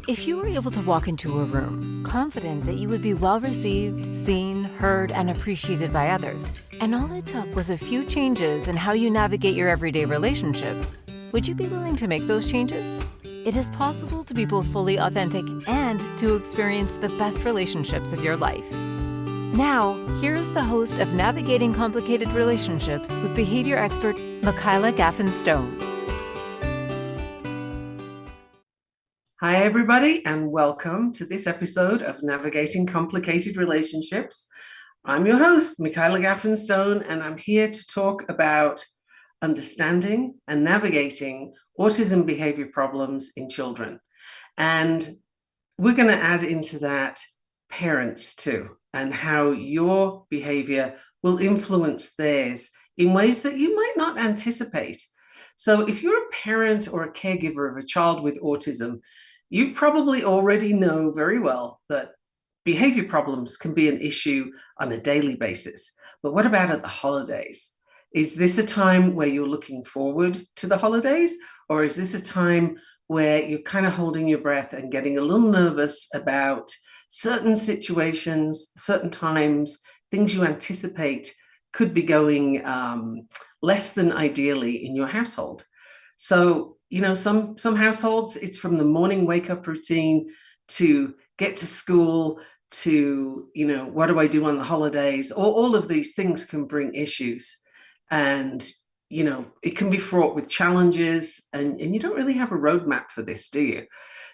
If you were able to walk into a room, confident that you would be well received, seen, heard, and appreciated by others, and all it took was a few changes in how you navigate your everyday relationships, would you be willing to make those changes? It is possible to be both fully authentic and to experience the best relationships of your life. Now, here is the host of Navigating Complicated Relationships with behavior expert Michaela Gaffen Stone. Hi, everybody, and welcome to this episode of Navigating Complicated Relationships. I'm your host, Michaela Gaffen Stone, and I'm here to talk about understanding and navigating autism behavior problems in children. And we're going to add into that parents too, and how your behavior will influence theirs in ways that you might not anticipate. So if you're a parent or a caregiver of a child with autism, you probably already know very well that behavior problems can be an issue on a daily basis. But what about at the holidays? Is this a time where you're looking forward to the holidays? Or is this a time where you're kind of holding your breath and getting a little nervous about certain situations, certain times, things you anticipate could be going less than ideally in your household? So, some households, it's from the morning wake-up routine to get to school to, what do I do on the holidays? All of these things can bring issues. And, it can be fraught with challenges, and you don't really have a roadmap for this, do you?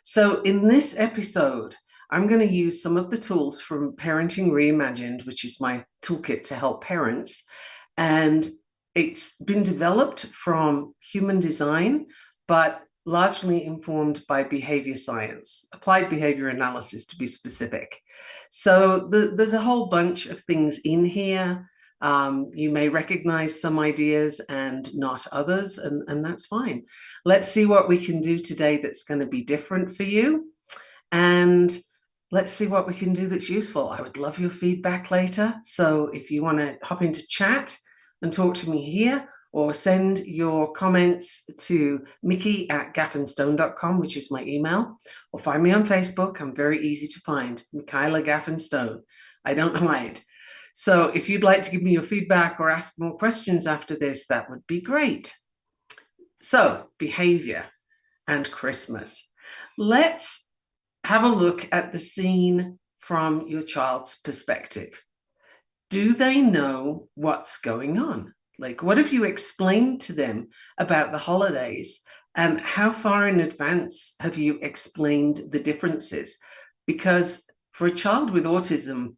So in this episode, I'm going to use some of the tools from Parenting Reimagined, which is my toolkit to help parents. And it's been developed from human design, but largely informed by behavior science, applied behavior analysis to be specific. So there's a whole bunch of things in here. You may recognize some ideas and not others, and that's fine. Let's see what we can do today that's going to be different for you. And let's see what we can do that's useful. I would love your feedback later. So if you want to hop into chat and talk to me here, or send your comments to mickey@gaffenstone.com, which is my email, or find me on Facebook. I'm very easy to find, Michaela Gaffen Stone. I don't hide. So if you'd like to give me your feedback or ask more questions after this, that would be great. So, behavior and Christmas. Let's have a look at the scene from your child's perspective. Do they know what's going on? Like, what have you explained to them about the holidays, and how far in advance have you explained the differences? Because for a child with autism,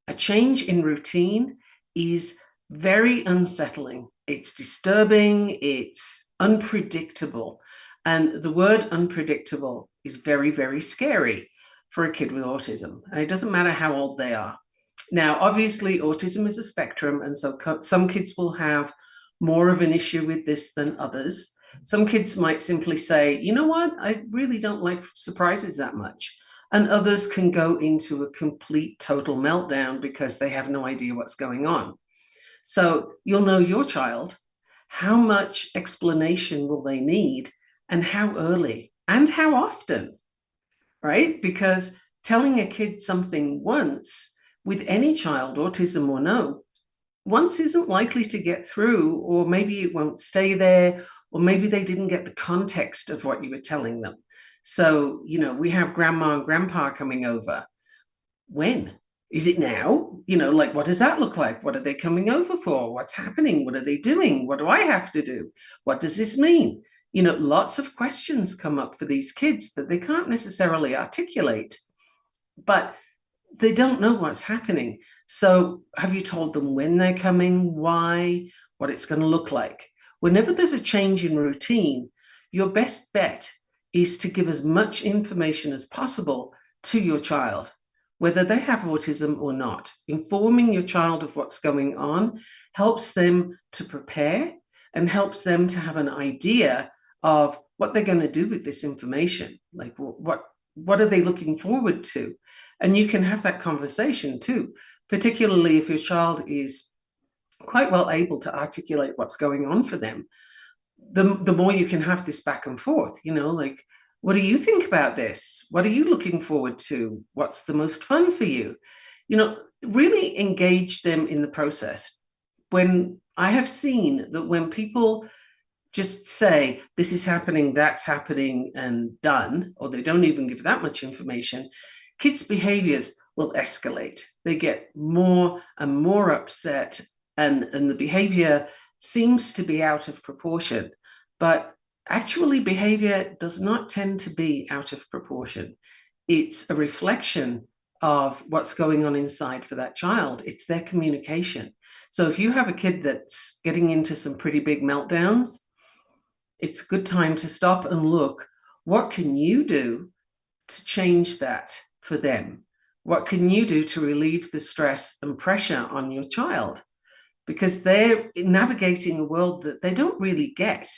a change in routine is very unsettling. It's disturbing, it's unpredictable. And the word unpredictable is very, very scary for a kid with autism. And it doesn't matter how old they are. Now, obviously, autism is a spectrum, and so some kids will have more of an issue with this than others. Some kids might simply say, you know what, I really don't like surprises that much. And others can go into a complete, total meltdown because they have no idea what's going on. So you'll know your child. How much explanation will they need, and how early, and how often, right? Because telling a kid something once, with any child, autism or no, once isn't likely to get through, or maybe it won't stay there, or maybe they didn't get the context of what you were telling them. So, we have grandma and grandpa coming over. When? Is it now? What does that look like? What are they coming over for? What's happening? What are they doing? What do I have to do? What does this mean? Lots of questions come up for these kids that they can't necessarily articulate. But they don't know what's happening. So have you told them when they're coming, why, what it's going to look like? Whenever there's a change in routine, your best bet is to give as much information as possible to your child, whether they have autism or not. Informing your child of what's going on helps them to prepare and helps them to have an idea of what they're going to do with this information. Like, what are they looking forward to? And you can have that conversation too, particularly if your child is quite well able to articulate what's going on for them. The more you can have this back and forth, like, What do you think about this? What are you looking forward to? What's the most fun for you? Really engage them in the process. When I have seen that when people just say, this is happening, that's happening, and done, or they don't even give that much information, kids' behaviors will escalate. They get more and more upset, and the behavior seems to be out of proportion. But actually, behavior does not tend to be out of proportion. It's a reflection of what's going on inside for that child. It's their communication. So if you have a kid that's getting into some pretty big meltdowns, it's a good time to stop and look, what can you do to change that for them? What can you do to relieve the stress and pressure on your child? Because they're navigating a world that they don't really get.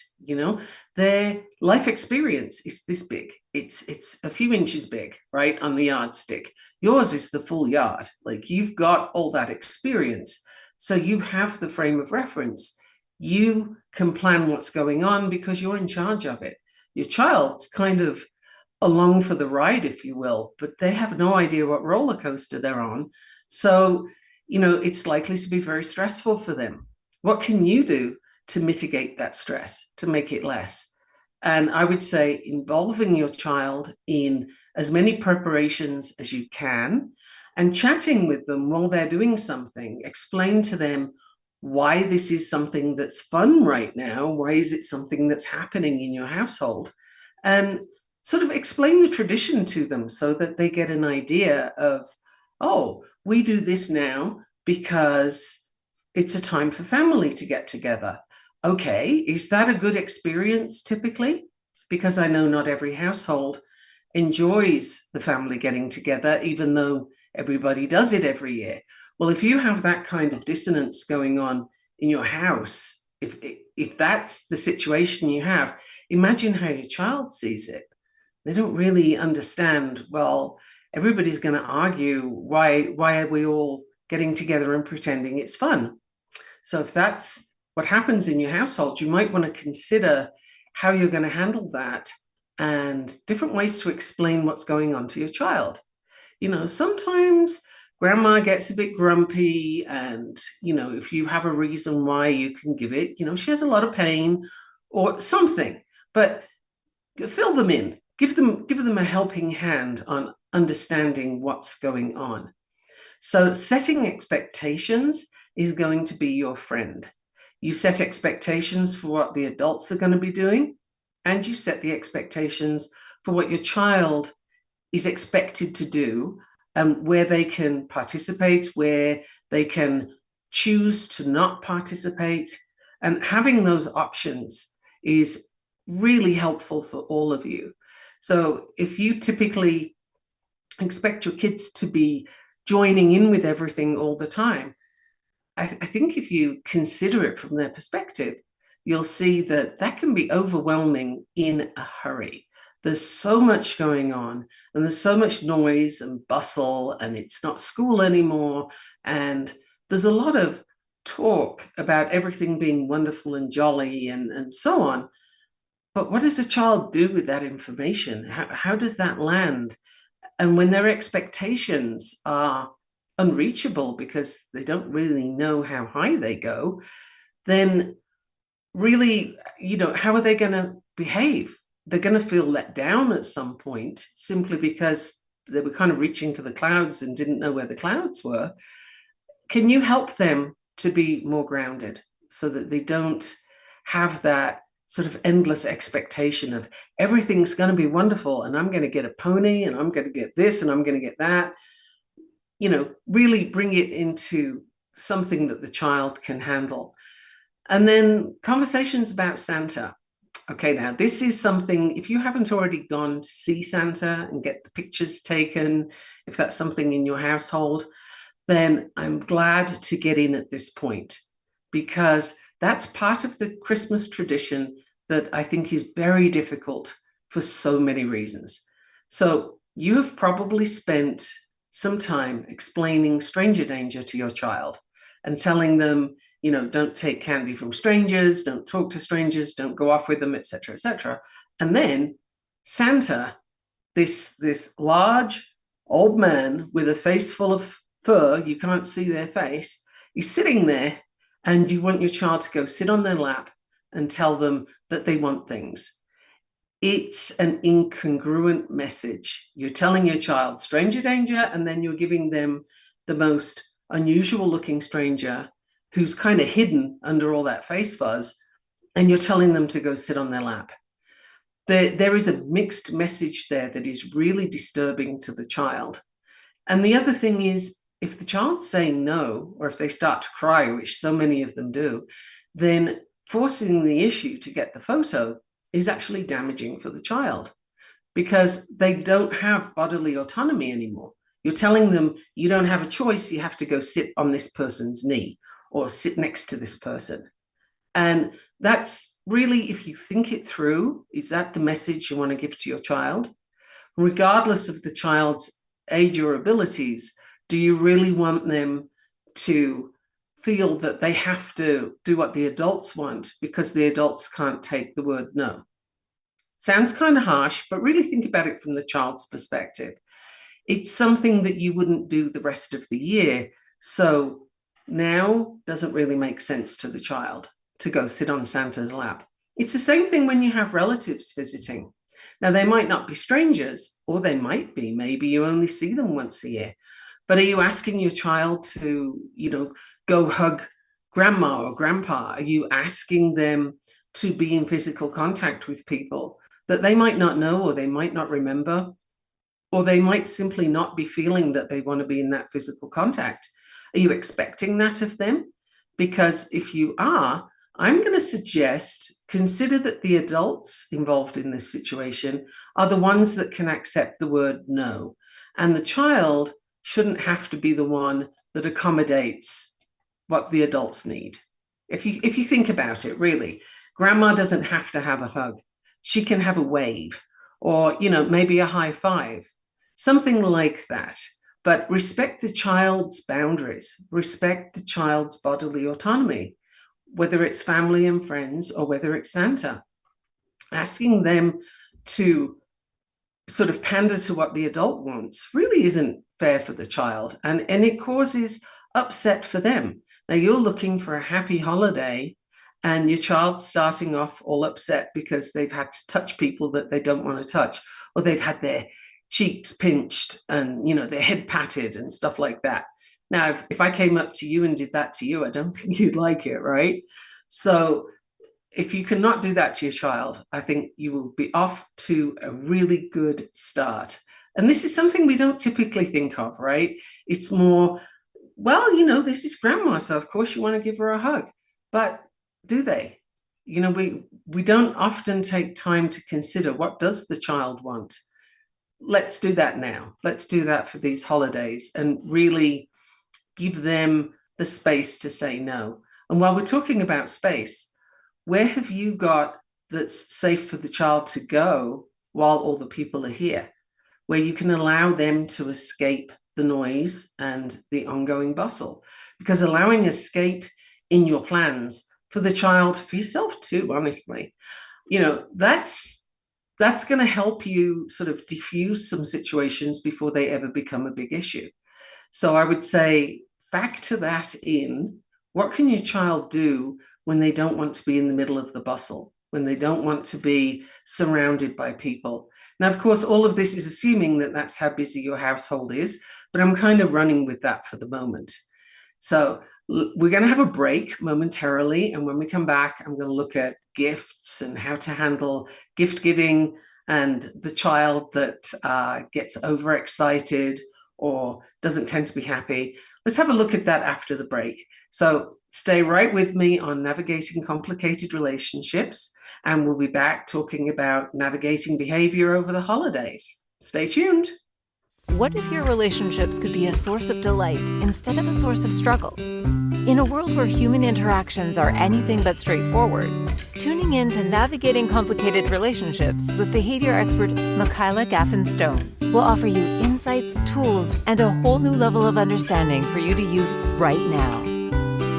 Their life experience is this big. It's a few inches big, right, on the yardstick. Yours is the full yard. Like, you've got all that experience. So you have the frame of reference. You can plan what's going on because you're in charge of it. Your child's kind of along for the ride, if you will, but they have no idea what roller coaster they're on. So, it's likely to be very stressful for them. What can you do to mitigate that stress, to make it less? And I would say involving your child in as many preparations as you can and chatting with them while they're doing something. Explain to them why this is something that's fun right now. Why is it something that's happening in your household? And sort of explain the tradition to them so that they get an idea of, oh, we do this now because it's a time for family to get together. Okay, is that a good experience typically? Because I know not every household enjoys the family getting together, even though everybody does it every year. Well, if you have that kind of dissonance going on in your house, if that's the situation you have, imagine how your child sees it. They don't really understand, well, everybody's going to argue, why are we all getting together and pretending it's fun? So if that's what happens in your household, you might want to consider how you're going to handle that and different ways to explain what's going on to your child. Sometimes grandma gets a bit grumpy, and, if you have a reason why, you can give it, she has a lot of pain or something, but fill them in, give them a helping hand on understanding what's going on. So setting expectations is going to be your friend. You set expectations for what the adults are going to be doing, and you set the expectations for what your child is expected to do, and where they can participate, where they can choose to not participate. And having those options is really helpful for all of you. So if you typically expect your kids to be joining in with everything all the time, I think if you consider it from their perspective, you'll see that can be overwhelming in a hurry. There's so much going on, and there's so much noise and bustle, and it's not school anymore. And there's a lot of talk about everything being wonderful and jolly and so on. But what does a child do with that information? How does that land? And when their expectations are unreachable because they don't really know how high they go, then really, how are they going to behave? They're going to feel let down at some point simply because they were kind of reaching for the clouds and didn't know where the clouds were. Can you help them to be more grounded so that they don't have that sort of endless expectation of everything's going to be wonderful and I'm going to get a pony and I'm going to get this and I'm going to get that? Really bring it into something that the child can handle. And then conversations about Santa. Okay, now this is something, if you haven't already gone to see Santa and get the pictures taken, if that's something in your household, then I'm glad to get in at this point, because that's part of the Christmas tradition that I think is very difficult for so many reasons. So you have probably spent some time explaining stranger danger to your child and telling them, don't take candy from strangers, don't talk to strangers, don't go off with them, etc., etc. And then Santa, this large old man with a face full of fur, you can't see their face, he's sitting there, and you want your child to go sit on their lap and tell them that they want things. It's an incongruent message. You're telling your child stranger danger, and then you're giving them the most unusual looking stranger who's kind of hidden under all that face fuzz, and you're telling them to go sit on their lap. There is a mixed message there that is really disturbing to the child. And the other thing is, if the child's saying no, or if they start to cry, which so many of them do, then forcing the issue to get the photo is actually damaging for the child, because they don't have bodily autonomy anymore. You're telling them you don't have a choice, you have to go sit on this person's knee or sit next to this person. And that's really, if you think it through, is that the message you want to give to your child? Regardless of the child's age or abilities, do you really want them to feel that they have to do what the adults want because the adults can't take the word no? Sounds kind of harsh, but really think about it from the child's perspective. It's something that you wouldn't do the rest of the year. So now doesn't really make sense to the child to go sit on Santa's lap. It's the same thing when you have relatives visiting. Now, they might not be strangers, or they might be. Maybe you only see them once a year. But are you asking your child to, go hug grandma or grandpa? Are you asking them to be in physical contact with people that they might not know, or they might not remember, or they might simply not be feeling that they want to be in that physical contact? Are you expecting that of them? Because if you are, I'm going to suggest, consider that the adults involved in this situation are the ones that can accept the word no. And the child shouldn't have to be the one that accommodates what the adults need. If you think about it, really, grandma doesn't have to have a hug. She can have a wave, or, maybe a high five, something like that. But respect the child's boundaries, respect the child's bodily autonomy, whether it's family and friends or whether it's Santa. Asking them to sort of pander to what the adult wants really isn't fair for the child, and it causes upset for them. Now, you're looking for a happy holiday, and your child's starting off all upset because they've had to touch people that they don't want to touch, or they've had their cheeks pinched and, their head patted and stuff like that. Now, if I came up to you and did that to you, I don't think you'd like it, right? So if you cannot do that to your child, I think you will be off to a really good start. And this is something we don't typically think of, right? It's more, well, this is grandma, so of course you want to give her a hug. But do they? We don't often take time to consider, what does the child want? Let's do that now. Let's do that for these holidays and really give them the space to say no. And while we're talking about space, where have you got that's safe for the child to go while all the people are here, where you can allow them to escape the noise and the ongoing bustle? Because allowing escape in your plans for the child, for yourself too, honestly, that's going to help you sort of diffuse some situations before they ever become a big issue. So I would say, factor that in. What can your child do when they don't want to be in the middle of the bustle, when they don't want to be surrounded by people? Now, of course, all of this is assuming that that's how busy your household is, but I'm kind of running with that for the moment. So we're going to have a break momentarily. And when we come back, I'm going to look at gifts and how to handle gift giving and the child that gets overexcited or doesn't tend to be happy. Let's have a look at that after the break. So stay right with me on navigating complicated relationships, and we'll be back talking about navigating behavior over the holidays. Stay tuned. What if your relationships could be a source of delight instead of a source of struggle? In a world where human interactions are anything but straightforward, tuning in to Navigating Complicated Relationships with behavior expert Michaela Gaffen Stone will offer you insights, tools, and a whole new level of understanding for you to use right now.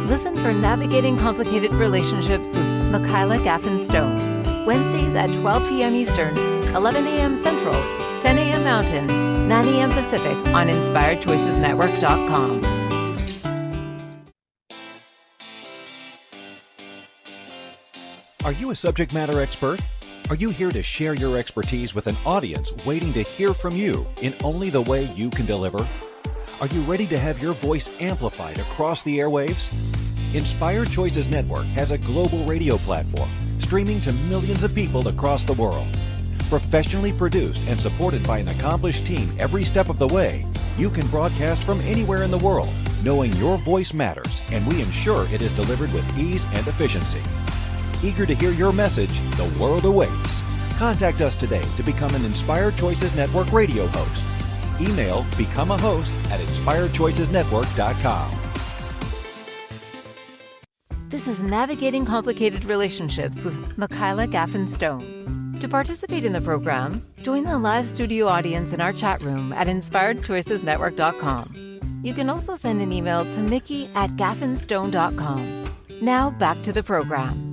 Listen for Navigating Complicated Relationships with Michaela Gaffen Stone, Wednesdays at 12 p.m. Eastern, 11 a.m. Central, 10 a.m. Mountain, 9 a.m. Pacific on InspiredChoicesNetwork.com. Are you a subject matter expert? Are you here to share your expertise with an audience waiting to hear from you in only the way you can deliver? Are you ready to have your voice amplified across the airwaves? Inspired Choices Network has a global radio platform streaming to millions of people across the world. Professionally produced and supported by an accomplished team every step of the way, you can broadcast from anywhere in the world, knowing your voice matters, and we ensure it is delivered with ease and efficiency. Eager to hear your message, the world awaits. Contact us today to become an Inspired Choices Network radio host. Email become a host at inspiredchoicesnetwork.com. This is Navigating Complicated Relationships with Michaela Gaffen Stone. To participate in the program, join the live studio audience in our chat room at inspiredchoicesnetwork.com. You can also send an email to mickey@gaffenstone.com. Now back to the program.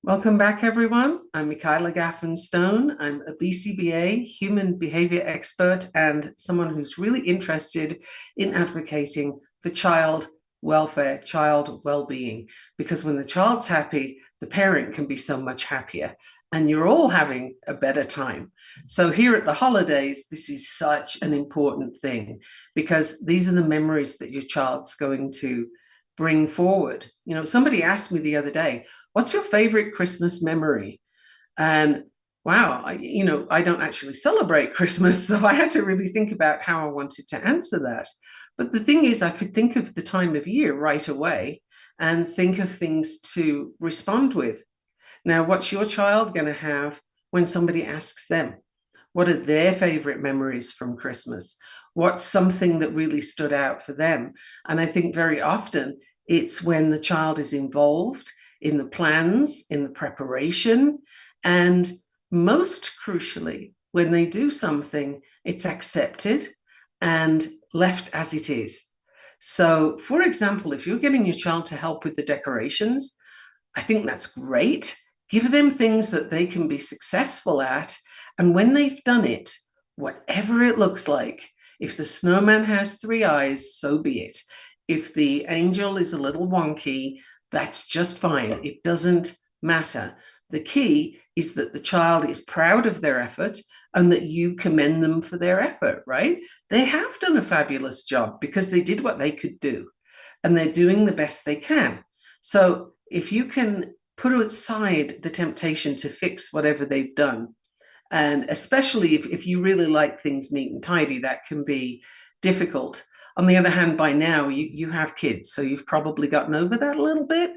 Welcome back, everyone. I'm Michaela Gaffen Stone. I'm a BCBA human behavior expert and someone who's really interested in advocating for child welfare, child well-being, because when the child's happy, the parent can be so much happier and you're all having a better time. So here at the holidays, this is such an important thing because these are the memories that your child's going to bring forward. You know, somebody asked me the other day, what's your favorite Christmas memory? And wow, I don't actually celebrate Christmas, so I had to really think about how I wanted to answer that. But the thing is, I could think of the time of year right away and think of things to respond with. Now, what's your child going to have when somebody asks them? What are their favorite memories from Christmas? What's something that really stood out for them? And I think very often it's when the child is involved in the plans, in the preparation, and most crucially, when they do something, it's accepted and left as it is. So, for example, if you're getting your child to help with the decorations, I think that's great. Give them things that they can be successful at. And when they've done it, whatever it looks like, if the snowman has 3 eyes, so be it. If the angel is a little wonky, that's just fine. It doesn't matter. The key is that the child is proud of their effort and that you commend them for their effort, right? They have done a fabulous job because they did what they could do and they're doing the best they can. So if you can put aside the temptation to fix whatever they've done, and especially if you really like things neat and tidy, that can be difficult. On the other hand, by now you have kids, so you've probably gotten over that a little bit.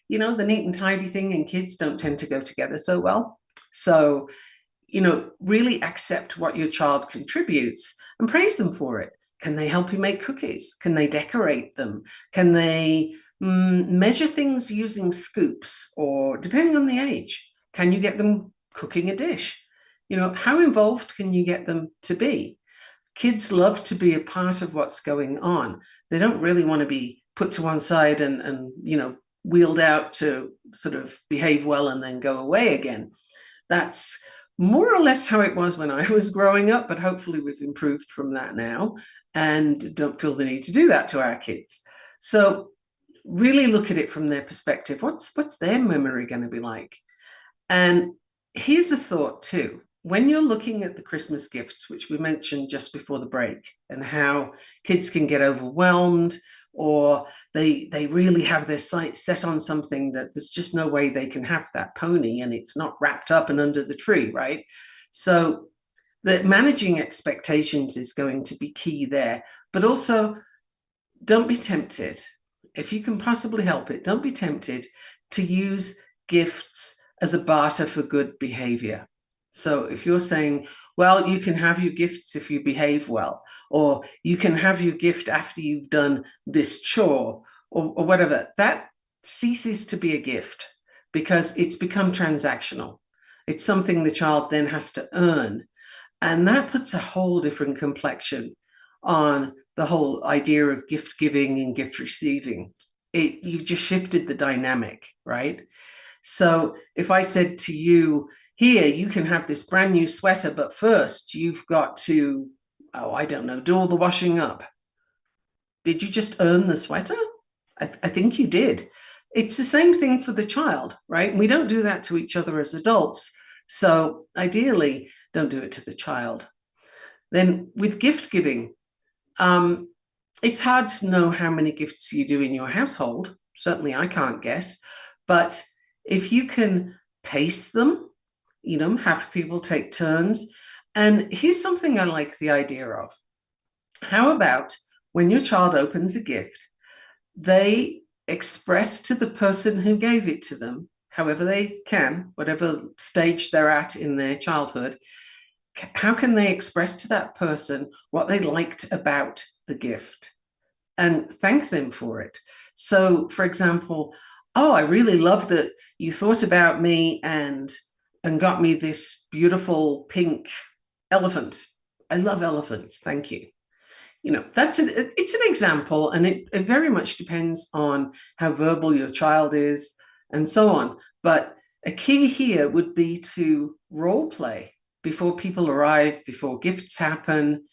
You know, the neat and tidy thing and kids don't tend to go together so well. So, really accept what your child contributes and praise them for it. Can they help you make cookies? Can they decorate them? Can they measure things using scoops? Or depending on the age, can you get them cooking a dish? How involved can you get them to be? Kids love to be a part of what's going on. They don't really want to be put to one side and wheeled out to sort of behave well and then go away again. That's more or less how it was when I was growing up, but hopefully we've improved from that now and don't feel the need to do that to our kids. So really look at it from their perspective. What's their memory going to be like? And here's a thought too. When you're looking at the Christmas gifts, which we mentioned just before the break, and how kids can get overwhelmed or they really have their sights set on something that there's just no way they can have that pony and it's not wrapped up and under the tree, right? So that managing expectations is going to be key there, but also don't be tempted. If you can possibly help it, don't be tempted to use gifts as a barter for good behavior. So if you're saying, well, you can have your gifts if you behave well, or you can have your gift after you've done this chore, or whatever, that ceases to be a gift because it's become transactional. It's something the child then has to earn. And that puts a whole different complexion on the whole idea of gift giving and gift receiving. You've just shifted the dynamic, right? So if I said to you, here, you can have this brand new sweater, but first you've got to, I don't know, do all the washing up. Did you just earn the sweater? I think you did. It's the same thing for the child, right? We don't do that to each other as adults. So ideally, don't do it to the child. Then with gift giving, it's hard to know how many gifts you do in your household. Certainly I can't guess. But if you can pace them, have people take turns. And here's something I like the idea of. How about when your child opens a gift, they express to the person who gave it to them, however they can, whatever stage they're at in their childhood, how can they express to that person what they liked about the gift and thank them for it? So, for example, I really love that you thought about me and got me this beautiful pink elephant. I love elephants. Thank you. It's an example, and it very much depends on how verbal your child is and so on. But a key here would be to role play before people arrive, before gifts happen.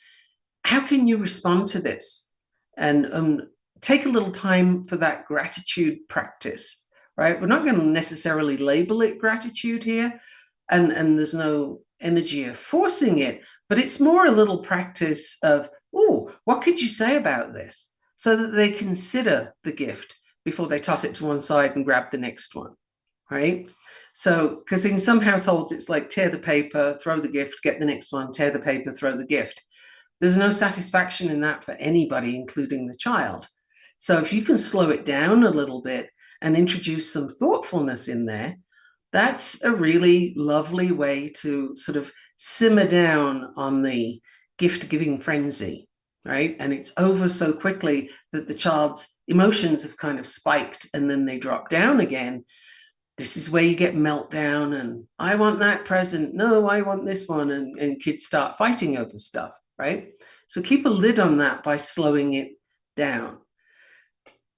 How can you respond to this? And take a little time for that gratitude practice, right? We're not going to necessarily label it gratitude here, and there's no energy of forcing it, but it's more a little practice of, what could you say about this? So that they consider the gift before they toss it to one side and grab the next one, right? So, because in some households, it's like tear the paper, throw the gift, get the next one, tear the paper, throw the gift. There's no satisfaction in that for anybody, including the child. So if you can slow it down a little bit and introduce some thoughtfulness in there, that's a really lovely way to sort of simmer down on the gift-giving frenzy, right? And it's over so quickly that the child's emotions have kind of spiked and then they drop down again. This is where you get meltdown and I want that present. No, I want this one. And kids start fighting over stuff, right? So keep a lid on that by slowing it down.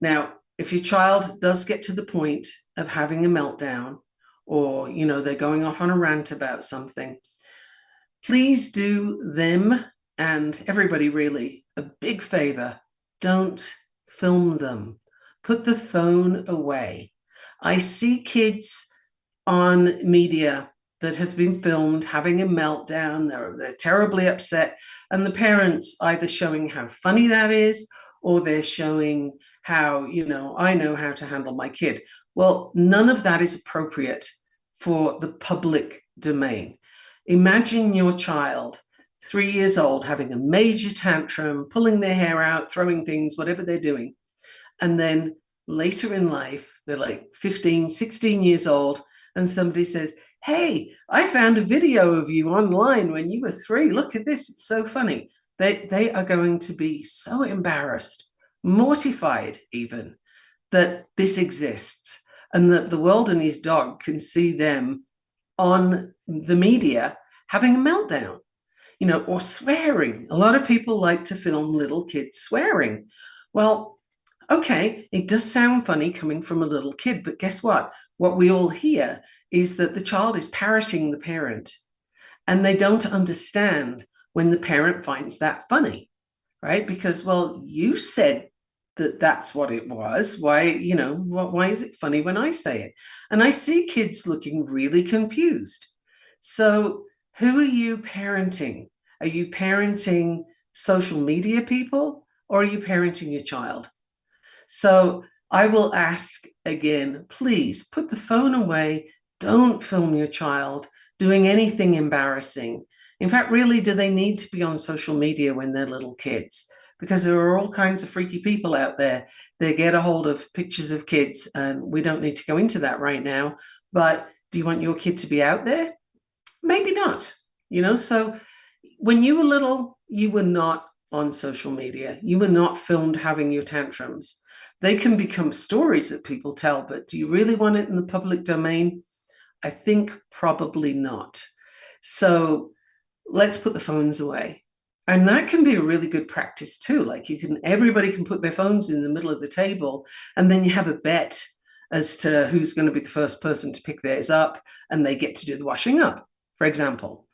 Now, if your child does get to the point of having a meltdown, or, they're going off on a rant about something, please do them and everybody really a big favor. Don't film them. Put the phone away. I see kids on media that have been filmed having a meltdown. They're terribly upset. And the parents either showing how funny that is, or they're showing how, I know how to handle my kid. Well, none of that is appropriate for the public domain. Imagine your child, 3 years old, having a major tantrum, pulling their hair out, throwing things, whatever they're doing. And then later in life, they're like 15, 16 years old, and somebody says, hey, I found a video of you online when you were 3. Look at this. It's so funny. They are going to be so embarrassed, mortified even, that this exists and that the world and his dog can see them on the media having a meltdown, or swearing. A lot of people like to film little kids swearing. Well, okay, it does sound funny coming from a little kid, but guess what? What we all hear is that the child is parroting the parent, and they don't understand when the parent finds that funny, right? Because, well, you said that that's what it was. Why, why is it funny when I say it? And I see kids looking really confused. So who are you parenting? Are you parenting social media people, or are you parenting your child? So I will ask again, please put the phone away. Don't film your child doing anything embarrassing. In fact, really, do they need to be on social media when they're little kids? Because there are all kinds of freaky people out there. They get a hold of pictures of kids, and we don't need to go into that right now. But do you want your kid to be out there? Maybe not. So when you were little, you were not on social media. You were not filmed having your tantrums. They can become stories that people tell, but do you really want it in the public domain? I think probably not. So let's put the phones away. And that can be a really good practice too. Like everybody can put their phones in the middle of the table, and then you have a bet. as to who's going to be the first person to pick theirs up, and they get to do the washing up, for example,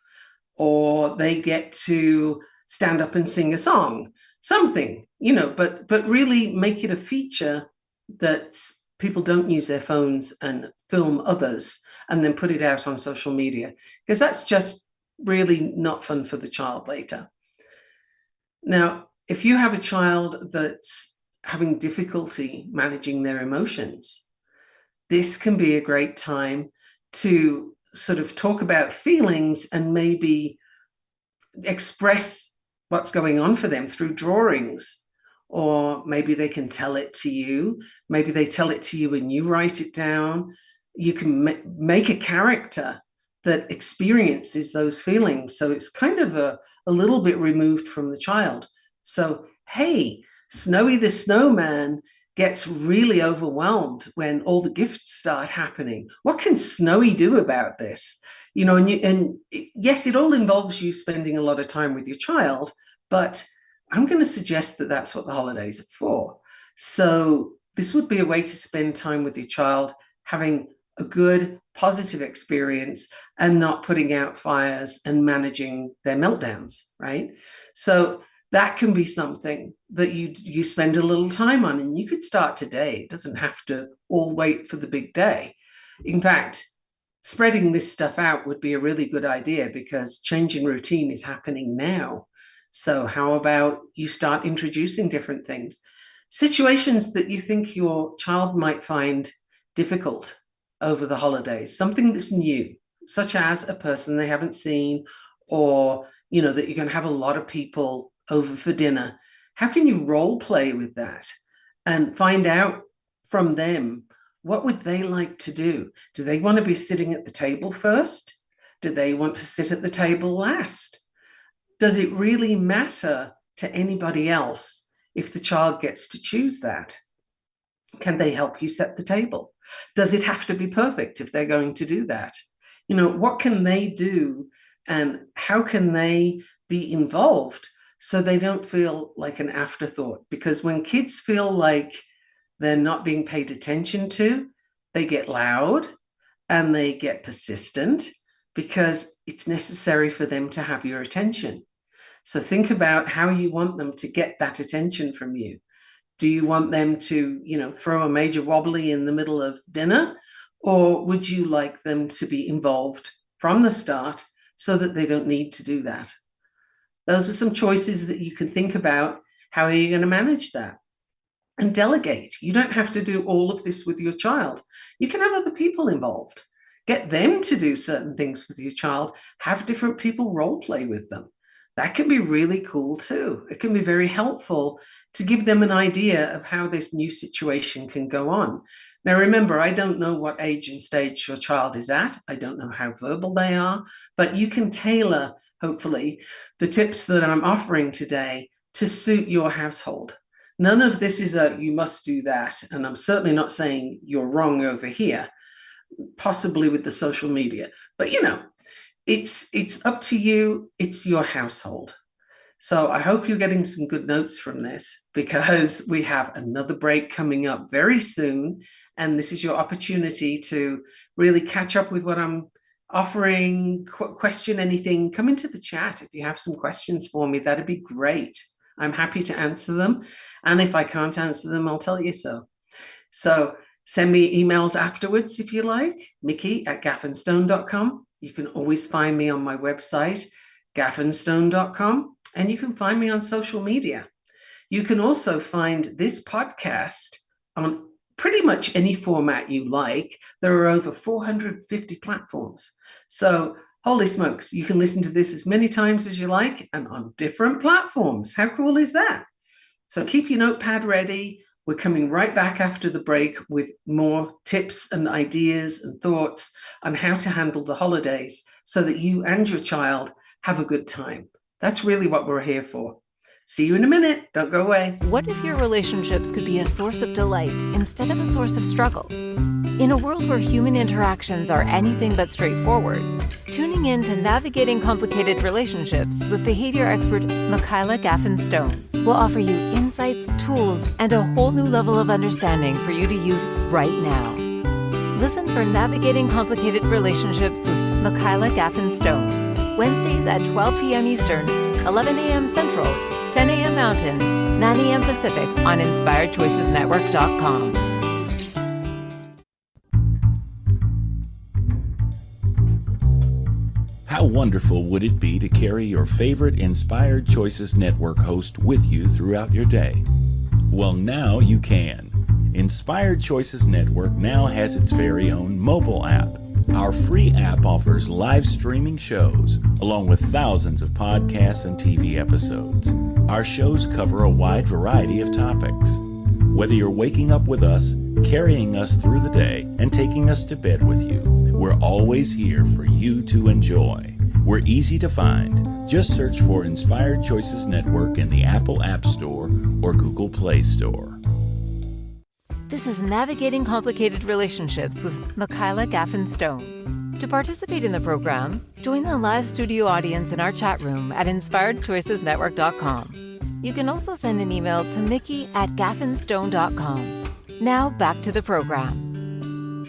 or they get to stand up and sing a song, something, but really make it a feature that people don't use their phones and film others and then put it out on social media, because that's just really not fun for the child later. Now, if you have a child that's having difficulty managing their emotions, this can be a great time to sort of talk about feelings and maybe express what's going on for them through drawings, or maybe they can tell it to you. Maybe they tell it to you and you write it down. You can make a character that experiences those feelings. So it's kind of a little bit removed from the child. So, hey, Snowy the snowman gets really overwhelmed when all the gifts start happening. What can Snowy do about this? Yes, it all involves you spending a lot of time with your child, but I'm going to suggest that that's what the holidays are for. So this would be a way to spend time with your child, having a good, positive experience and not putting out fires and managing their meltdowns, right? So that can be something that you spend a little time on, and you could start today. It doesn't have to all wait for the big day. In fact, spreading this stuff out would be a really good idea, because changing routine is happening now. So how about you start introducing different things, situations that you think your child might find difficult over the holidays, something that's new, such as a person they haven't seen, or, that you're going to have a lot of people over for dinner. How can you role play with that and find out from them, what would they like to do? Do they want to be sitting at the table first? Do they want to sit at the table last? Does it really matter to anybody else if the child gets to choose that? Can they help you set the table? Does it have to be perfect if they're going to do that? What can they do, and how can they be involved so they don't feel like an afterthought? Because when kids feel like they're not being paid attention to, they get loud and they get persistent, because it's necessary for them to have your attention. So think about how you want them to get that attention from you. Do you want them to, throw a major wobbly in the middle of dinner? Or would you like them to be involved from the start so that they don't need to do that? Those are some choices that you can think about. How are you going to manage that? And delegate. You don't have to do all of this with your child. You can have other people involved. Get them to do certain things with your child. Have different people role play with them. That can be really cool too. It can be very helpful to give them an idea of how this new situation can go on. Now, remember, I don't know what age and stage your child is at. I don't know how verbal they are, but you can tailor, hopefully, the tips that I'm offering today to suit your household. None of this is you must do that. And I'm certainly not saying you're wrong over here, possibly with the social media. But, it's up to you. It's your household. So I hope you're getting some good notes from this, because we have another break coming up very soon. And this is your opportunity to really catch up with what I'm offering, question anything, come into the chat. If you have some questions for me, that'd be great. I'm happy to answer them. And if I can't answer them, I'll tell you so. So send me emails afterwards if you like, mickey@gaffenstone.com. You can always find me on my website, gaffenstone.com. And you can find me on social media. You can also find this podcast on pretty much any format you like. There are over 450 platforms. So holy smokes, you can listen to this as many times as you like and on different platforms. How cool is that? So keep your notepad ready. We're coming right back after the break with more tips and ideas and thoughts on how to handle the holidays so that you and your child have a good time. That's really what we're here for. See you in a minute. Don't go away. What if your relationships could be a source of delight instead of a source of struggle? In a world where human interactions are anything but straightforward, tuning in to Navigating Complicated Relationships with behavior expert Michaela Gaffen Stone will offer you insights, tools, and a whole new level of understanding for you to use right now. Listen for Navigating Complicated Relationships with Michaela Gaffen Stone, Wednesdays at 12 p.m. Eastern, 11 a.m. Central, 10 a.m. Mountain, 9 a.m. Pacific on InspiredChoicesNetwork.com. How wonderful would it be to carry your favorite Inspired Choices Network host with you throughout your day? Well, now you can. Inspired Choices Network now has its very own mobile app. Our free app offers live streaming shows, along with thousands of podcasts and TV episodes. Our shows cover a wide variety of topics. Whether you're waking up with us, carrying us through the day, and taking us to bed with you, we're always here for you to enjoy. We're easy to find. Just search for Inspired Choices Network in the Apple App Store or Google Play Store. This is Navigating Complicated Relationships with Michaela Gaffen Stone. To participate in the program, join the live studio audience in our chat room at InspiredChoicesNetwork.com. You can also send an email to mickey@gaffenstone.com. Now back to the program.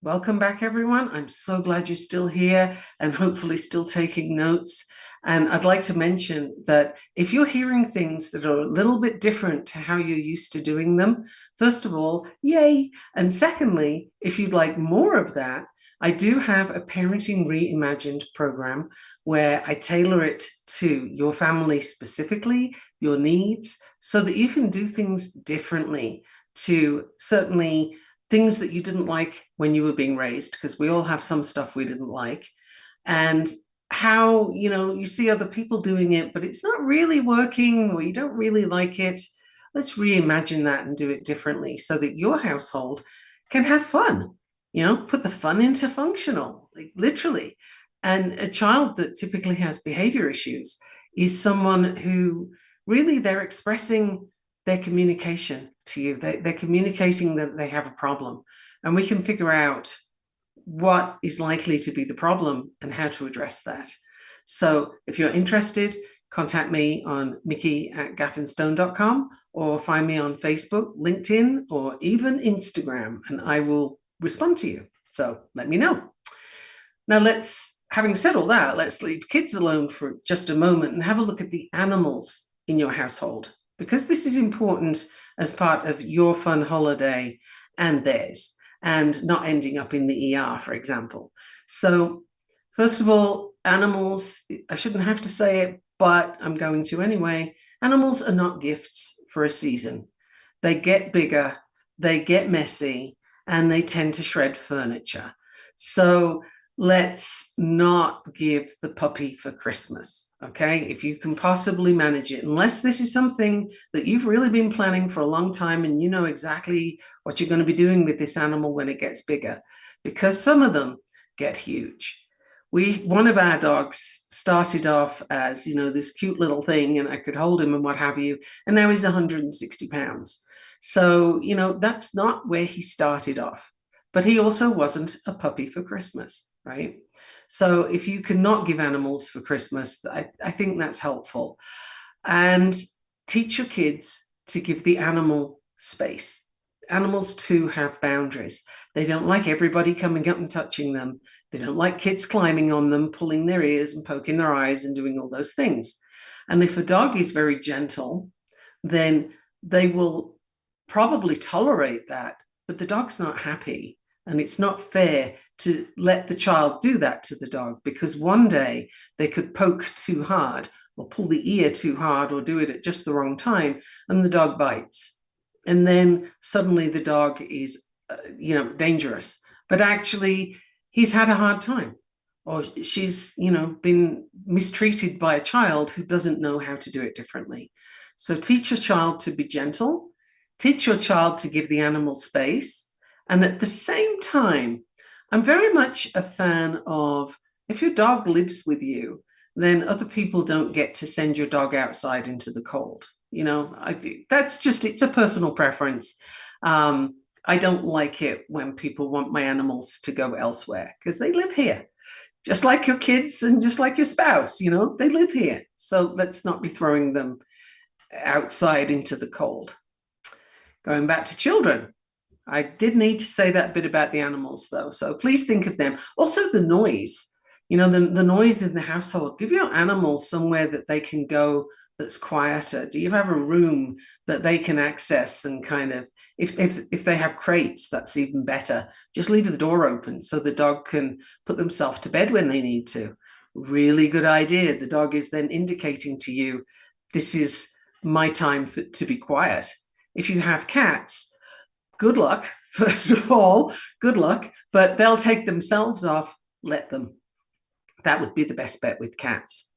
Welcome back, everyone. I'm so glad you're still here and hopefully still taking notes. And I'd like to mention that if you're hearing things that are a little bit different to how you're used to doing them, first of all, yay. And secondly, if you'd like more of that, I do have a Parenting Reimagined program where I tailor it to your family specifically, your needs, so that you can do things differently to certainly things that you didn't like when you were being raised, because we all have some stuff we didn't like. And how, you see other people doing it, but it's not really working or you don't really like it. Let's reimagine that and do it differently so that your household can have fun, put the fun into functional, like literally. And a child that typically has behavior issues is someone who really they're expressing their communication to you. They're communicating that they have a problem, and we can figure out what is likely to be the problem and how to address that. So if you're interested, contact me on mickey@gaffenstone.com or find me on Facebook, LinkedIn, or even Instagram, and I will respond to you. So let me know. Now having said all that, let's leave kids alone for just a moment and have a look at the animals in your household, because this is important as part of your fun holiday and theirs, and not ending up in the ER, for example. So first of all, animals, I shouldn't have to say it, but I'm going to anyway. Animals are not gifts for a season. They get bigger, they get messy, and they tend to shred furniture. So let's not give the puppy for Christmas, okay? If you can possibly manage it, unless this is something that you've really been planning for a long time and you know exactly what you're going to be doing with this animal when it gets bigger, because some of them get huge. One of our dogs started off as, this cute little thing, and I could hold him and what have you, and now he's 160 pounds. So, that's not where he started off. But he also wasn't a puppy for Christmas, right? So if you cannot give animals for Christmas, I think that's helpful. And teach your kids to give the animal space. Animals too have boundaries. They don't like everybody coming up and touching them. They don't like kids climbing on them, pulling their ears and poking their eyes and doing all those things. And if a dog is very gentle, then they will probably tolerate that, but the dog's not happy. And it's not fair to let the child do that to the dog, because one day they could poke too hard or pull the ear too hard or do it at just the wrong time, and the dog bites. And then suddenly the dog is, dangerous. But actually, he's had a hard time, or she's, been mistreated by a child who doesn't know how to do it differently. So teach your child to be gentle. Teach your child to give the animal space. And at the same time, I'm very much a fan of, if your dog lives with you, then other people don't get to send your dog outside into the cold. I think it's a personal preference. I don't like it when people want my animals to go elsewhere, because they live here, just like your kids and just like your spouse, they live here. So let's not be throwing them outside into the cold. Going back to children. I did need to say that bit about the animals, though. So please think of them. Also, the noise, the noise in the household. Give your animal somewhere that they can go that's quieter. Do you have a room that they can access and kind of, if they have crates, that's even better. Just leave the door open so the dog can put themselves to bed when they need to. Really good idea. The dog is then indicating to you, this is my time to be quiet. If you have cats, good luck, first of all, good luck, but they'll take themselves off, let them. That would be the best bet with cats.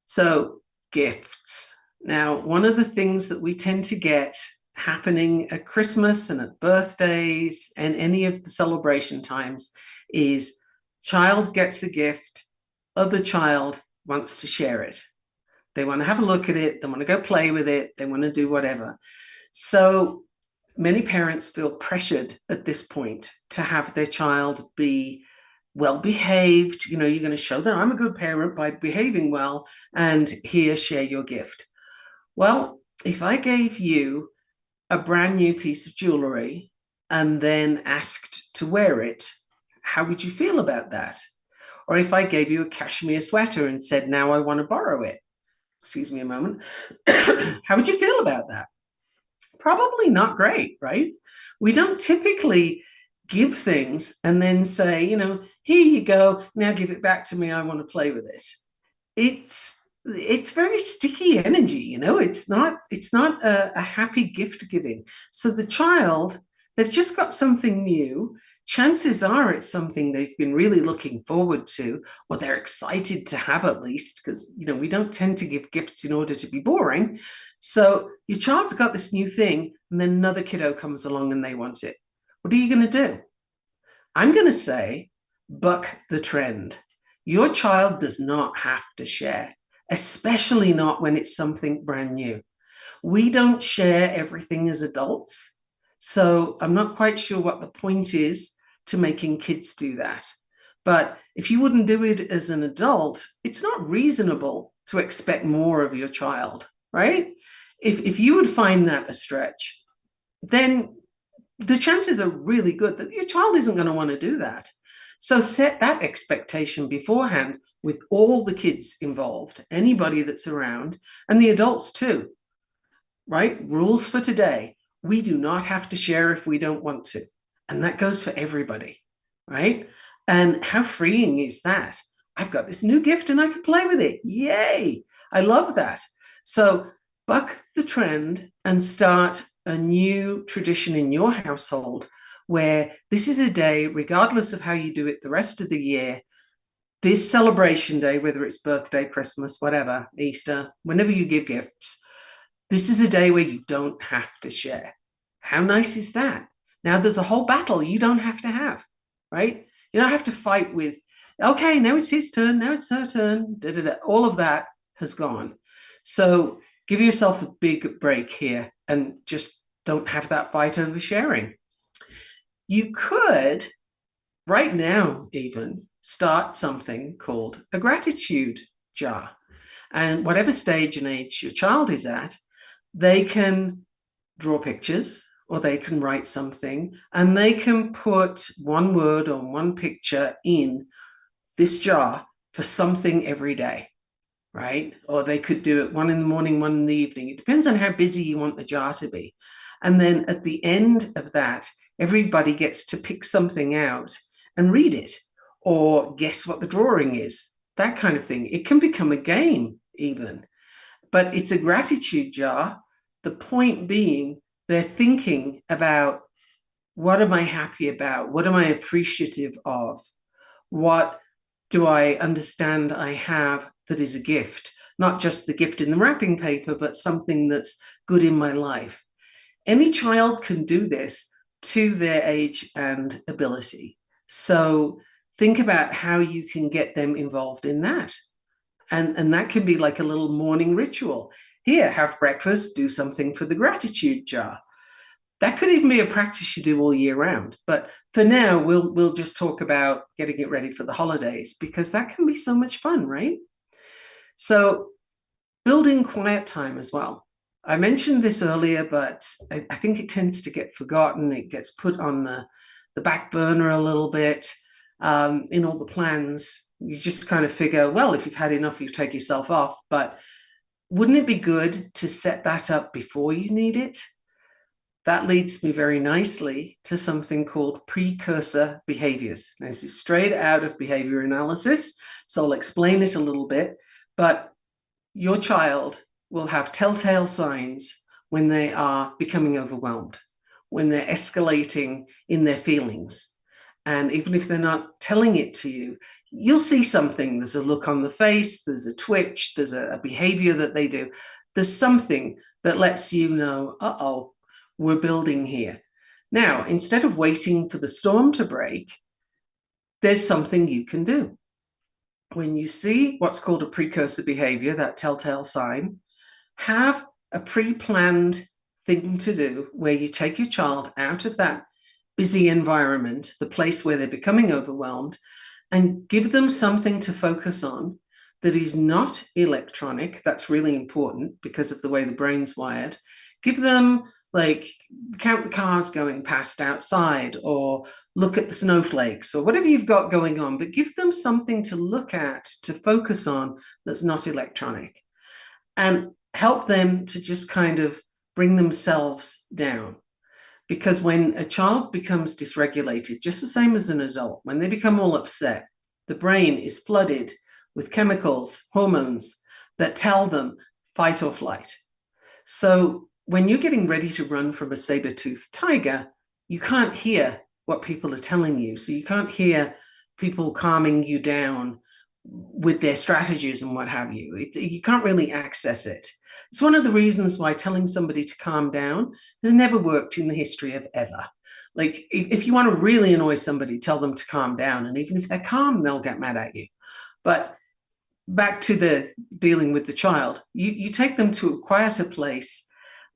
So, gifts. Now, one of the things that we tend to get happening at Christmas and at birthdays and any of the celebration times is child gets a gift, other child wants to share it. They want to have a look at it, they want to go play with it, they want to do whatever. So many parents feel pressured at this point to have their child be well behaved. You're going to show that I'm a good parent by behaving well, and here, share your gift. Well, if I gave you a brand new piece of jewelry and then asked to wear it, how would you feel about that? Or if I gave you a cashmere sweater and said, now I want to borrow it, excuse me a moment, how would you feel about that? Probably not great, right? We don't typically give things and then say, here you go, now give it back to me, I want to play with it. It's very sticky energy, it's not a happy gift giving. So the child, they've just got something new. Chances are it's something they've been really looking forward to, or they're excited to have at least, because, we don't tend to give gifts in order to be boring. So your child's got this new thing, and then another kiddo comes along and they want it. What are you going to do? I'm going to say, buck the trend. Your child does not have to share, especially not when it's something brand new. We don't share everything as adults. So I'm not quite sure what the point is to making kids do that. But if you wouldn't do it as an adult, it's not reasonable to expect more of your child, right? If you would find that a stretch, then the chances are really good that your child isn't going to want to do that. So set that expectation beforehand with all the kids involved, anybody that's around, and the adults too, right? Rules for today. We do not have to share if we don't want to. And that goes for everybody, right? And how freeing is that? I've got this new gift and I can play with it. Yay! I love that. So buck the trend and start a new tradition in your household where this is a day, regardless of how you do it the rest of the year, this celebration day, whether it's birthday, Christmas, whatever, Easter, whenever you give gifts, this is a day where you don't have to share. How nice is that? Now there's a whole battle you don't have to have, right? You don't have to fight with, okay, now it's his turn, now it's her turn, da, da, da. All of that has gone. So give yourself a big break here and just don't have that fight over sharing. You could, right now even, start something called a gratitude jar. And whatever stage and age your child is at, they can draw pictures or they can write something and they can put one word or one picture in this jar for something every day, right? Or they could do it one in the morning, one in the evening. It depends on how busy you want the jar to be. And then at the end of that, everybody gets to pick something out and read it or guess what the drawing is, that kind of thing. It can become a game even, but it's a gratitude jar. The point being, they're thinking about, what am I happy about? What am I appreciative of? What do I understand I have that is a gift? Not just the gift in the wrapping paper, but something that's good in my life. Any child can do this to their age and ability. So think about how you can get them involved in that. And that can be like a little morning ritual. Here, have breakfast, do something for the gratitude jar. That could even be a practice you do all year round. But for now, we'll just talk about getting it ready for the holidays, because that can be so much fun, right? So building quiet time as well. I mentioned this earlier, but I think it tends to get forgotten. It gets put on the back burner a little bit in all the plans. You just kind of figure, well, if you've had enough, you take yourself off. But wouldn't it be good to set that up before you need it? That leads me very nicely to something called precursor behaviors. Now, this is straight out of behavior analysis, so I'll explain it a little bit. But your child will have telltale signs when they are becoming overwhelmed, when they're escalating in their feelings. And even if they're not telling it to you, you'll see something. There's a look on the face, there's a twitch, there's a behavior that they do. There's something that lets you know, uh-oh, we're building here. Now, instead of waiting for the storm to break, there's something you can do. When you see what's called a precursor behavior, that telltale sign, have a pre-planned thing to do where you take your child out of that busy environment, the place where they're becoming overwhelmed, and give them something to focus on that is not electronic. That's really important because of the way the brain's wired. Give them, like, count the cars going past outside, or look at the snowflakes, or whatever you've got going on, but give them something to look at, to focus on, that's not electronic, and help them to just kind of bring themselves down. Because when a child becomes dysregulated, just the same as an adult, when they become all upset, the brain is flooded with chemicals, hormones that tell them fight or flight. So when you're getting ready to run from a saber-toothed tiger, you can't hear what people are telling you. So you can't hear people calming you down with their strategies and what have you. You can't really access it. It's one of the reasons why telling somebody to calm down has never worked in the history of ever. Like, if you want to really annoy somebody, tell them to calm down. And even if they're calm, they'll get mad at you. But back to the dealing with the child, you take them to a quieter place,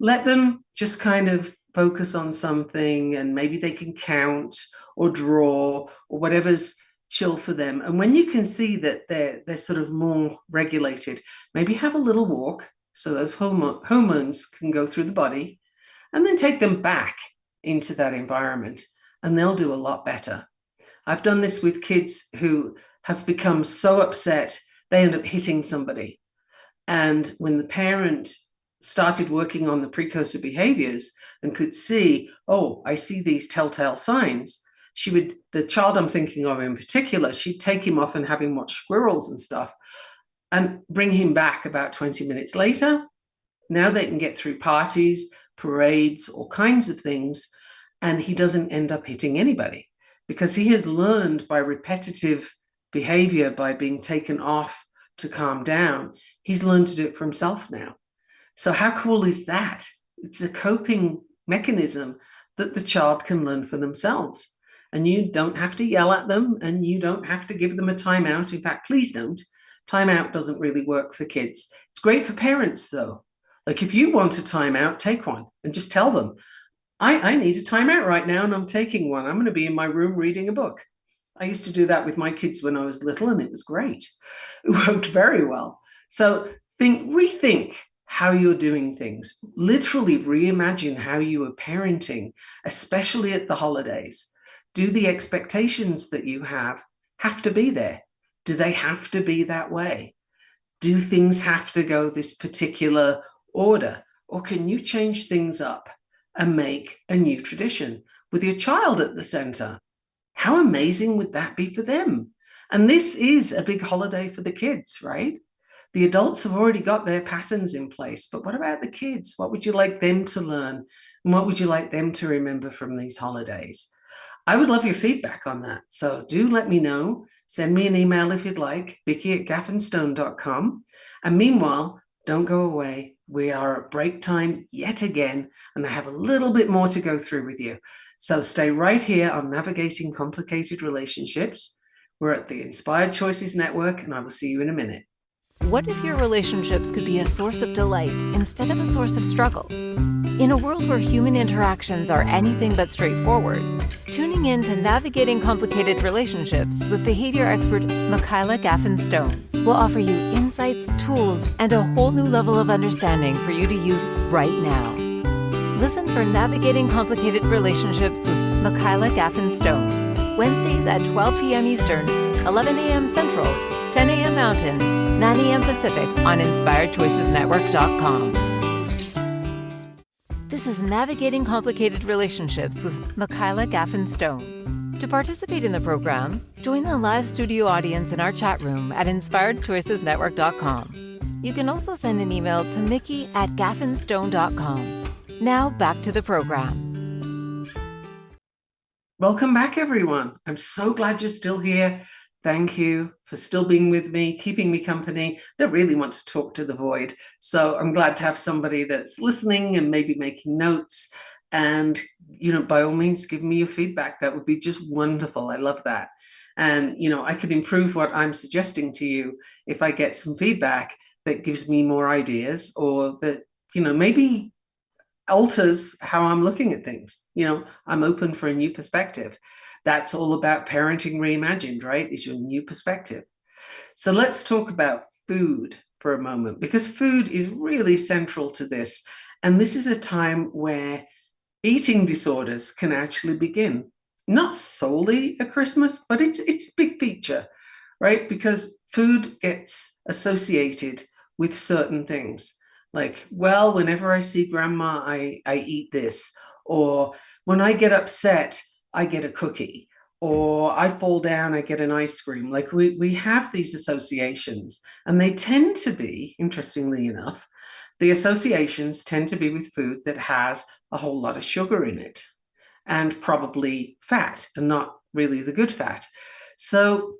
let them just kind of focus on something, and maybe they can count or draw or whatever's chill for them. And when you can see that they're sort of more regulated, maybe have a little walk so those hormones can go through the body, and then take them back into that environment, and they'll do a lot better. I've done this with kids who have become so upset, they end up hitting somebody. And when the parent started working on the precursor behaviors and could see, oh, I see these telltale signs, the child I'm thinking of in particular, she'd take him off and have him watch squirrels and stuff, and bring him back about 20 minutes later. Now they can get through parties, parades, all kinds of things, and he doesn't end up hitting anybody because he has learned by repetitive behavior, by being taken off to calm down. He's learned to do it for himself now. So how cool is that? It's a coping mechanism that the child can learn for themselves. And you don't have to yell at them, and you don't have to give them a timeout. In fact, please don't. Timeout doesn't really work for kids. It's great for parents, though. Like, if you want a timeout, take one and just tell them, I need a timeout right now, and I'm taking one. I'm going to be in my room reading a book. I used to do that with my kids when I was little, and it was great. It worked very well. So rethink how you're doing things. Literally reimagine how you are parenting, especially at the holidays. Do the expectations that you have to be there? Do they have to be that way? Do things have to go this particular order? Or can you change things up and make a new tradition with your child at the center? How amazing would that be for them? And this is a big holiday for the kids, right? The adults have already got their patterns in place, but what about the kids? What would you like them to learn? And what would you like them to remember from these holidays? I would love your feedback on that. So do let me know. Send me an email if you'd like, Vicky@gaffenstone.com. And meanwhile, don't go away. We are at break time yet again, and I have a little bit more to go through with you. So stay right here on Navigating Complicated Relationships. We're at the Inspired Choices Network, and I will see you in a minute. What if your relationships could be a source of delight instead of a source of struggle? In a world where human interactions are anything but straightforward, tuning in to Navigating Complicated Relationships with behavior expert Michaela Gaffen Stone will offer you insights, tools, and a whole new level of understanding for you to use right now. Listen for Navigating Complicated Relationships with Michaela Gaffen Stone, Wednesdays at 12 p.m. Eastern, 11 a.m. Central, 10 a.m. Mountain, 9 a.m. Pacific on InspiredChoicesNetwork.com. This is Navigating Complicated Relationships with Michaela Gaffen Stone. To participate in the program, join the live studio audience in our chat room at InspiredChoicesNetwork.com. You can also send an email to mickey@gaffenstone.com. Now back to the program. Welcome back, everyone. I'm so glad you're still here. Thank you for still being with me, keeping me company. I don't really want to talk to the void. So I'm glad to have somebody that's listening and maybe making notes. And, by all means, give me your feedback. That would be just wonderful. I love that. And, I could improve what I'm suggesting to you if I get some feedback that gives me more ideas or that, maybe alters how I'm looking at things. I'm open for a new perspective. That's all about Parenting Reimagined, right? Is your new perspective. So let's talk about food for a moment, because food is really central to this. And this is a time where eating disorders can actually begin. Not solely at Christmas, but it's a big feature, right? Because food gets associated with certain things. Like, well, whenever I see grandma, I eat this. Or when I get upset, I get a cookie, or I fall down, I get an ice cream. Like we have these associations, and they tend to be, interestingly enough, the associations tend to be with food that has a whole lot of sugar in it and probably fat, and not really the good fat. So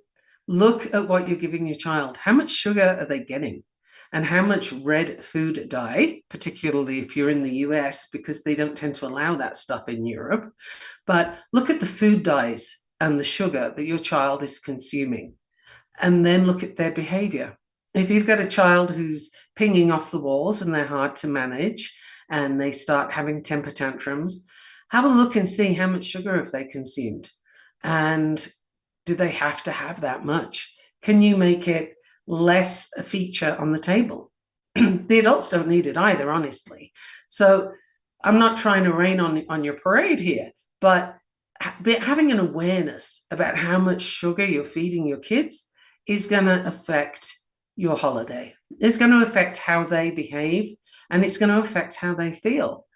look at what you're giving your child. How much sugar are they getting? And how much red food dye, particularly if you're in the US, because they don't tend to allow that stuff in Europe. But look at the food dyes and the sugar that your child is consuming, and then look at their behavior. If you've got a child who's pinging off the walls and they're hard to manage and they start having temper tantrums, have a look and see how much sugar have they consumed. And do they have to have that much? Can you make it less a feature on the table? The adults don't need it either, honestly. So I'm not trying to rain on your parade here, but having an awareness about how much sugar you're feeding your kids is going to affect your holiday. It's going to affect how they behave, and it's going to affect how they feel.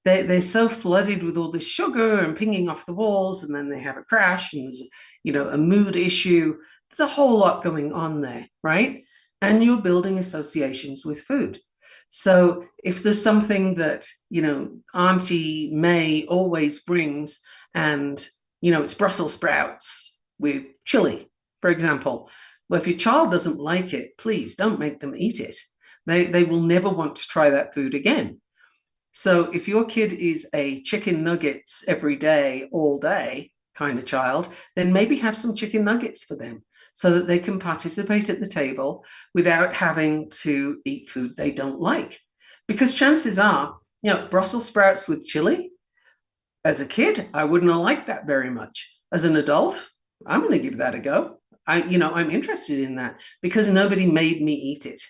They're so flooded with all this sugar and pinging off the walls, and then they have a crash, and there's a mood issue. There's a whole lot going on there, right? And you're building associations with food. So if there's something that, Auntie May always brings, and, it's Brussels sprouts with chili, for example. Well, if your child doesn't like it, please don't make them eat it. They will never want to try that food again. So if your kid is a chicken nuggets every day, all day kind of child, then maybe have some chicken nuggets for them, so that they can participate at the table without having to eat food they don't like. Because chances are, Brussels sprouts with chili, as a kid, I wouldn't have liked that very much. As an adult, I'm going to give that a go. I'm interested in that because nobody made me eat it.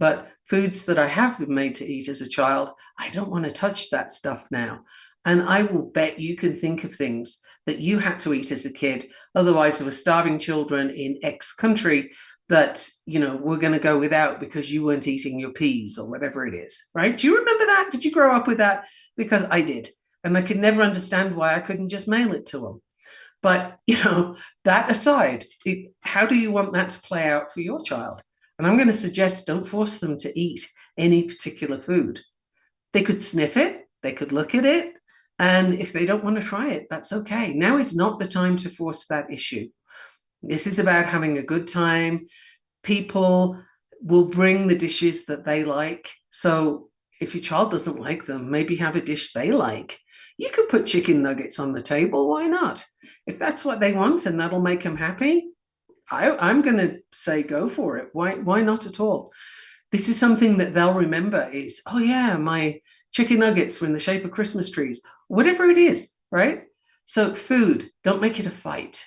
But foods that I have been made to eat as a child, I don't want to touch that stuff now. And I will bet you can think of things that you had to eat as a kid. Otherwise, there were starving children in X country that, we're going to go without because you weren't eating your peas or whatever it is, right? Do you remember that? Did you grow up with that? Because I did. And I could never understand why I couldn't just mail it to them. But, that aside, how do you want that to play out for your child? And I'm going to suggest don't force them to eat any particular food. They could sniff it, they could look at it, and if they don't want to try it, that's okay. Now is not the time to force that issue. This is about having a good time. People will bring the dishes that they like. So if your child doesn't like them, maybe have a dish they like. You could put chicken nuggets on the table. Why not? If that's what they want and that'll make them happy, I'm going to say go for it. Why not at all? This is something that they'll remember is, oh yeah, my chicken nuggets were in the shape of Christmas trees, whatever it is, right? So food, don't make it a fight.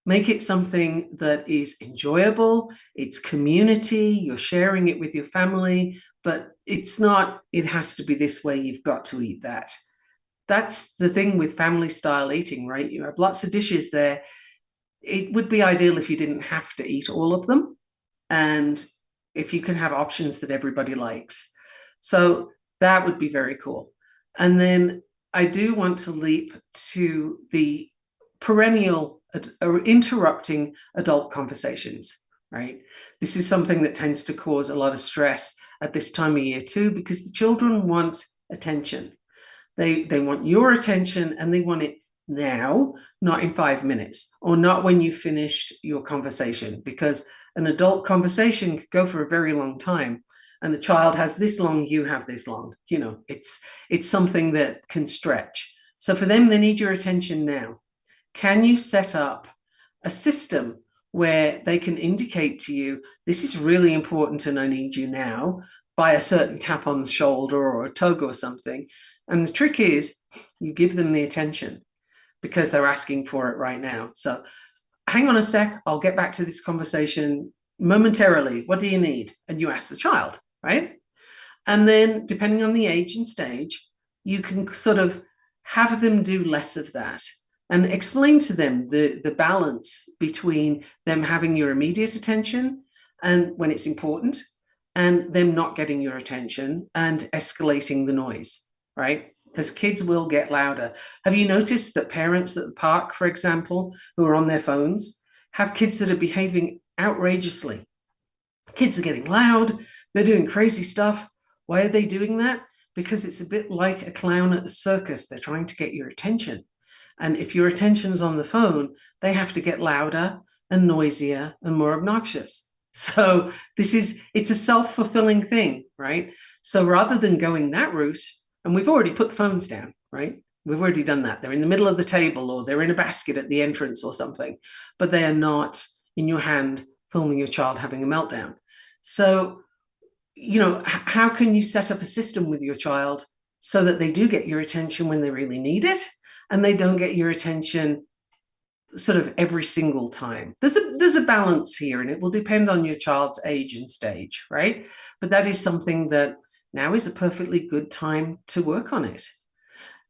Make it something that is enjoyable. It's community. You're sharing it with your family, but it's not, it has to be this way. You've got to eat that. That's the thing with family style eating, right? You have lots of dishes there. It would be ideal if you didn't have to eat all of them. And if you can have options that everybody likes. So that would be very cool. And then I do want to leap to the perennial or interrupting adult conversations, right? This is something that tends to cause a lot of stress at this time of year too, because the children want attention. They want your attention, and they want it now, not in 5 minutes, or not when you finished your conversation, because an adult conversation could go for a very long time, and the child has this long, you have this long. You know, it's something that can stretch. So for them, they need your attention now. Can you set up a system where they can indicate to you, this is really important and I need you now, by a certain tap on the shoulder or a tug or something? And the trick is you give them the attention because they're asking for it right now. So hang on a sec, I'll get back to this conversation momentarily. What do you need? And you ask the child, right? And then depending on the age and stage, you can sort of have them do less of that and explain to them the balance between them having your immediate attention and when it's important, and them not getting your attention and escalating the noise, right? Because kids will get louder. Have you noticed that parents at the park, for example, who are on their phones, have kids that are behaving outrageously? Kids are getting loud. They're doing crazy stuff. Why are they doing that? Because it's a bit like a clown at a circus. They're trying to get your attention. And if your attention's on the phone, they have to get louder and noisier and more obnoxious. So it's a self-fulfilling thing, right? So rather than going that route, and we've already put the phones down, right? We've already done that. They're in the middle of the table, or they're in a basket at the entrance or something, but they are not in your hand filming your child having a meltdown. So, you know, how can you set up a system with your child so that they do get your attention when they really need it, and they don't get your attention sort of every single time? There's a balance here, and it will depend on your child's age and stage, right? But that is something that now is a perfectly good time to work on it.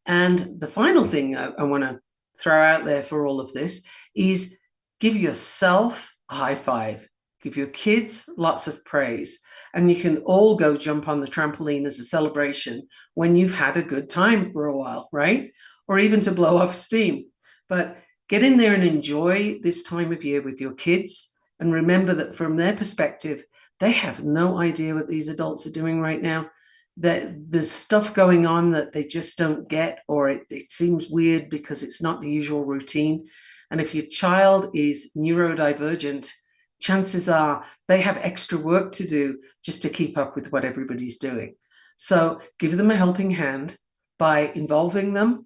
And the final thing I want to throw out there for all of this is give yourself a high five, give your kids lots of praise, and you can all go jump on the trampoline as a celebration when you've had a good time for a while, right? Or even to blow off steam. But get in there and enjoy this time of year with your kids, and remember that from their perspective, they have no idea what these adults are doing right now. That there's stuff going on that they just don't get, or it seems weird because it's not the usual routine. And if your child is neurodivergent, chances are they have extra work to do just to keep up with what everybody's doing. So give them a helping hand by involving them,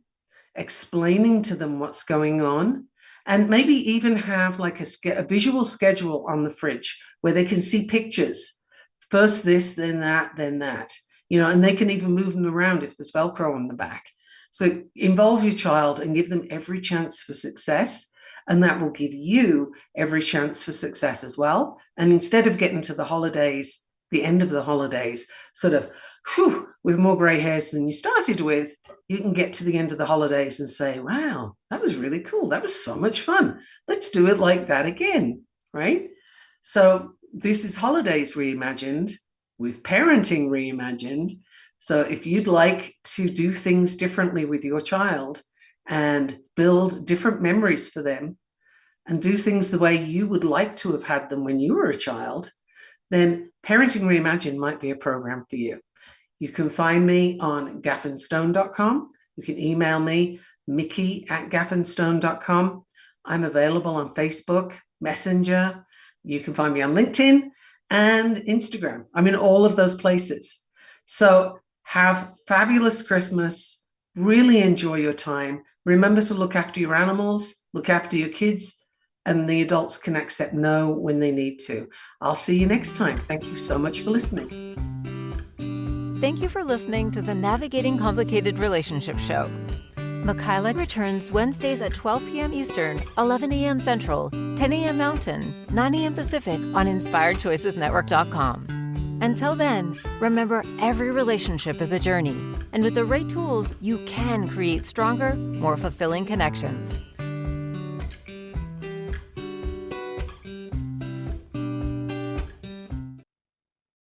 explaining to them what's going on, and maybe even have like a visual schedule on the fridge where they can see pictures. First this, then that, you know, and they can even move them around if there's Velcro on the back. So involve your child and give them every chance for success, and that will give you every chance for success as well. And instead of getting to the holidays, the end of the holidays, sort of with more gray hairs than you started with, you can get to the end of the holidays and say, wow, that was really cool. That was so much fun. Let's do it like that again, right? So this is Holidays Reimagined with Parenting Reimagined. So if you'd like to do things differently with your child and build different memories for them and do things the way you would like to have had them when you were a child, then Parenting Reimagined might be a program for you. You can find me on gaffenstone.com. You can email me, mickey@gaffenstone.com. I'm available on Facebook, Messenger. You can find me on LinkedIn and Instagram. I'm in all of those places. So have fabulous Christmas. Really enjoy your time. Remember to look after your animals, look after your kids, and the adults can accept no when they need to. I'll see you next time. Thank you so much for listening. Thank you for listening to the Navigating Complicated Relationships show. Michaela returns Wednesdays at 12 p.m. Eastern, 11 a.m. Central, 10 a.m. Mountain, 9 a.m. Pacific on InspiredChoicesNetwork.com. Until then, remember every relationship is a journey, and with the right tools, you can create stronger, more fulfilling connections.